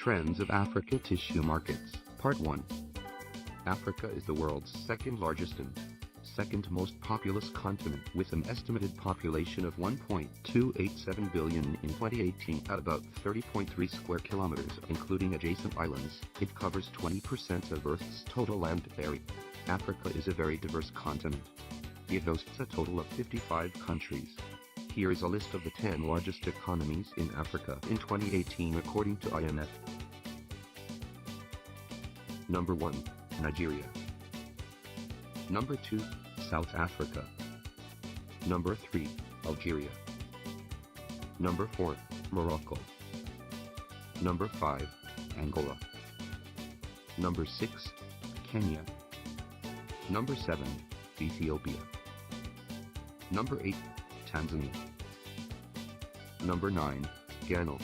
Trends of Africa Tissue Markets, Part 1. Africa is the world's second largest and second most populous continent, with an estimated population of 1.287 billion in 2018 at about 30.3 square kilometers, including adjacent islands. It covers 20% of Earth's total land area. Africa is a very diverse continent. It hosts a total of 55 countries. Here is a list of the 10 largest economies in Africa in 2018 according to IMF. Number 1. Nigeria. Number 2. South Africa. Number 3. Algeria. Number 4. Morocco. Number 5. Angola. Number 6. Kenya. Number 7. Ethiopia. Number 8. Tanzania. Number 9. Ghana.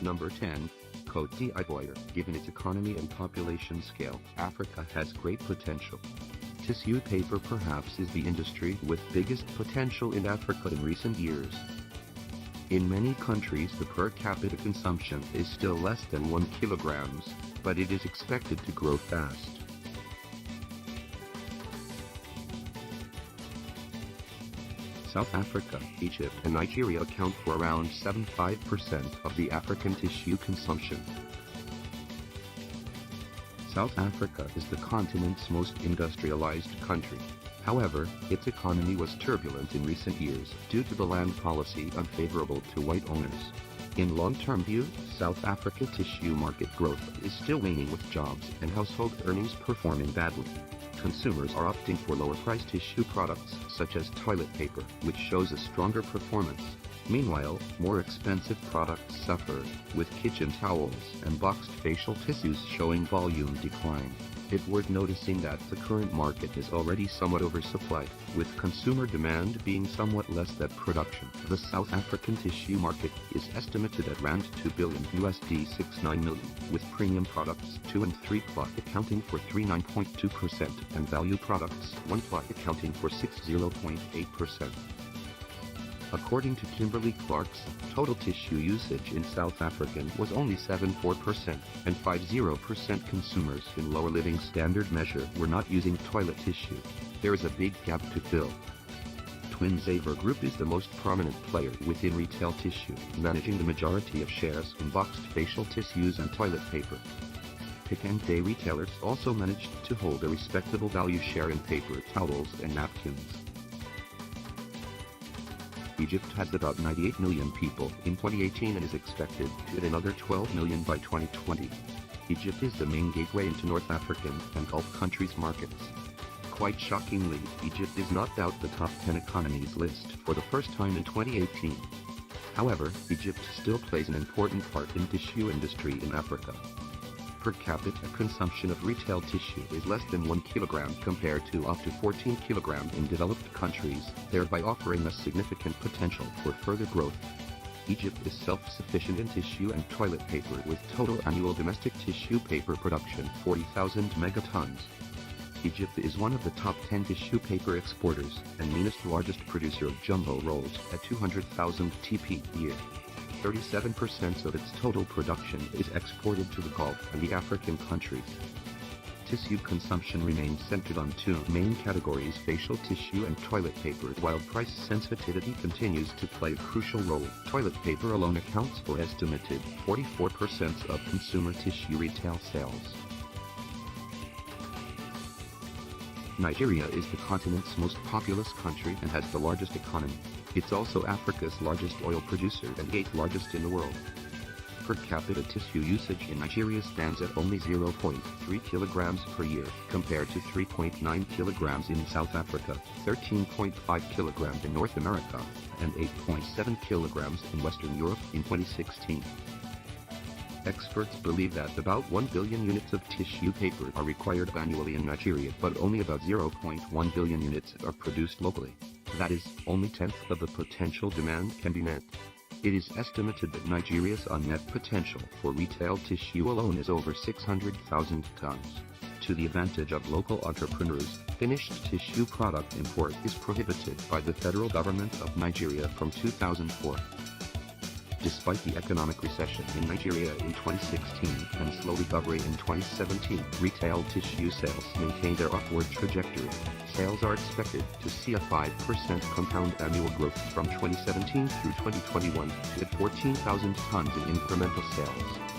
Number 10. Côte d'Ivoire. Given its economy and population scale, Africa has great potential. Tissue paper perhaps is the industry with biggest potential in Africa in recent years. In many countries the per capita consumption is still less than 1 kilograms, but it is expected to grow fast. South Africa, Egypt and Nigeria account for around 75% of the African tissue consumption. South Africa is the continent's most industrialized country. However, its economy was turbulent in recent years due to the land policy unfavorable to white owners. In long-term view, South Africa tissue market growth is still waning, with jobs and household earnings performing badly. Consumers are opting for lower-priced tissue products such as toilet paper, which shows a stronger performance. Meanwhile, more expensive products suffer, with kitchen towels and boxed facial tissues showing volume decline. It's worth noticing that the current market is already somewhat oversupplied, with consumer demand being somewhat less than production. The South African tissue market is estimated at around $2 billion $69 million, with premium products 2 and 3 plot accounting for 39.2% and value products 1 plot accounting for 60.8%. According to Kimberly-Clark's, total tissue usage in South Africa was only 7.4%, and 50% consumers in lower living standard measure were not using toilet tissue. There is a big gap to fill. Twinsaver Group is the most prominent player within retail tissue, managing the majority of shares in boxed facial tissues and toilet paper. Pick and Pay retailers also managed to hold a respectable value share in paper towels and napkins. Egypt has about 98 million people in 2018 and is expected to hit another 12 million by 2020. Egypt is the main gateway into North African and Gulf countries' markets. Quite shockingly, Egypt is knocked out the top 10 economies list for the first time in 2018. However, Egypt still plays an important part in tissue industry in Africa. Per capita consumption of retail tissue is less than 1 kilogram compared to up to 14 kilograms in developed countries, thereby offering a significant potential for further growth. Egypt is self-sufficient in tissue and toilet paper, with total annual domestic tissue paper production 40,000 megatons. Egypt is one of the top 10 tissue paper exporters and meanest largest producer of jumbo rolls at 200,000 TP a year. 37% of its total production is exported to the Gulf and the African countries. Tissue consumption remains centered on two main categories: facial tissue and toilet paper, while price sensitivity continues to play a crucial role. Toilet paper alone accounts for estimated 44% of consumer tissue retail sales. Nigeria is the continent's most populous country and has the largest economy. It's also Africa's largest oil producer and 8th largest in the world. Per capita tissue usage in Nigeria stands at only 0.3 kilograms per year, compared to 3.9 kilograms in South Africa, 13.5 kilograms in North America, and 8.7 kilograms in Western Europe in 2016. Experts believe that about 1 billion units of tissue paper are required annually in Nigeria, but only about 0.1 billion units are produced locally. That is, only 1/10 of the potential demand can be met. It is estimated that Nigeria's unmet potential for retail tissue alone is over 600,000 tons. To the advantage of local entrepreneurs, finished tissue product import is prohibited by the federal government of Nigeria from 2004. Despite the economic recession in Nigeria in 2016 and slow recovery in 2017, retail tissue sales maintained their upward trajectory. Sales are expected to see a 5% compound annual growth from 2017 through 2021 to 14,000 tons in incremental sales.